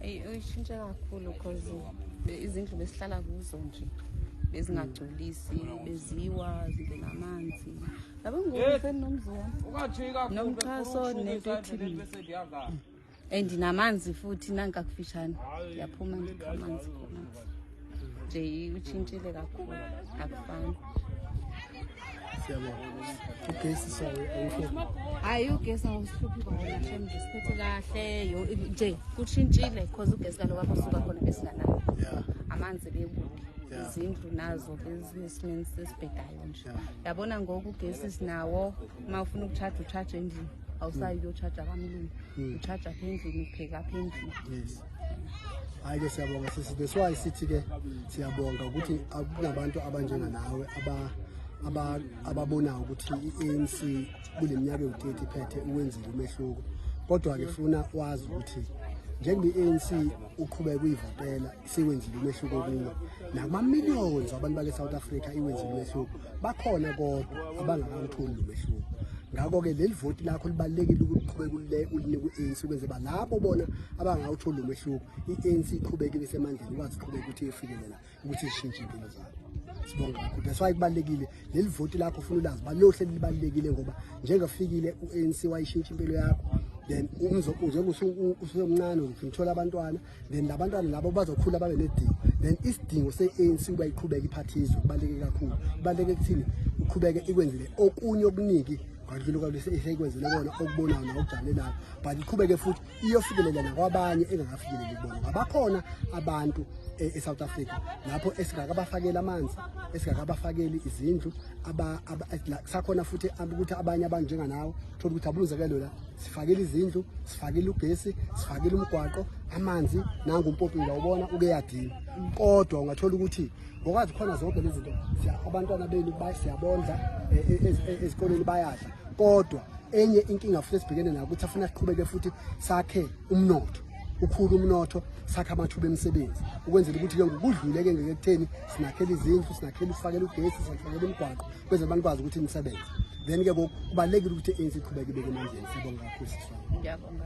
Uyishintshe kakhulu because izindlu besihlala kuzo nje bezingagcolisi beziwa zibe namanzi yabo ngoku nomzwa nomxhaso nento ethile and namanzi futhi nanka kufishane yaphuma nje amanzi khona nje uchintshile kakhulu akufani. Ugesi hayi ugesi awusihluphi kwona nje siphethe kahle nje kushintshile because ugesi kaloku apho suka khona besinganayo amanzi bekude izindlu nazo bezinesimeni sesibhedayo nje yabona ngoku ugesi sinawo uma ufuna ukuchaja uchaja endlini awusayi uyochaja kamlungu uchaja apha endlini upheka apha endlini. Yes. Hayi ke siyabonga sisi that's why sithi ke siyabonga ukuthi akunabantu abanjenga nawe ababona ukuthi iANC kule minyaka ewu30 iphethe uwenzile umehluko kodwa ke funa wazi ukuthi njengoba iANC uqhubeka kuyivotela siwenzile umehluko kuwo nakuma millions abantu bale South Africa iwenzile umehluko bakhona kodwa abangakawutholi umehluko. Ngakho ke leli vote lakho libalekile ukuthi uqhubeke ulinike iANC ukwenze balapho bona abangawutholi umehluko iANC iqhubekile semandleni ukwazi uqhubeka ukuthi ifikelela ukuthi ishintshe impilo zabo. Sibonga kakhulu that's why kubalekile leli vote lakho ufuna ulazi balohle libalekile ngoba njengafikile uANC wayishintsha impilo yakho then usemncane uzothola abantwana then labantwana labo bazokhula babe nedingo then isidingo seANC uba iqhubeka iphathizwe kubaleke kakhulu kubaleke kuthini uqhubeke ikwenzele okunye okuningi ngakho lokho seyikwenzele bona okubonayo nawukujalelayo but iqhubeke futhi iyofikelela nakwabanye engakafikeleli kubona abakhona abantu eSouth Africa lapho esigakabafakela amanzi esigakabafakeli izindlu sakhona futhi ukuthi abanye abanjenga nawo thola ukuthi abuluzekelo la sifakela izindlu sifakela ugesi sifakela umgwaqo amanzi nangu umpopini la ubona ukeyadini kodwa ungathola ukuthi ngokwazi khona zonke lezi zinto abantwana benu bayasiyabondla ezikoleni bayadla kodwa enye inkinga futhi esibhekene nayo ukuthi afuna siqhubeke futhi sakhe umnotho ukhulu umnotho sakha amathuba emisebenzi ukwenzela ukuthi ke ngokudlule ke ngekutheni sinakhela izindlu sinakhela ufakela ugesi sinakhela umgwaqo kwenza abantu kwazi ukuthi imisebenzi then ke kubalekile ukuthi iANC iqhubeke ibeke emandleni. Sibonga kakhulu sisho. Ngiyabonga.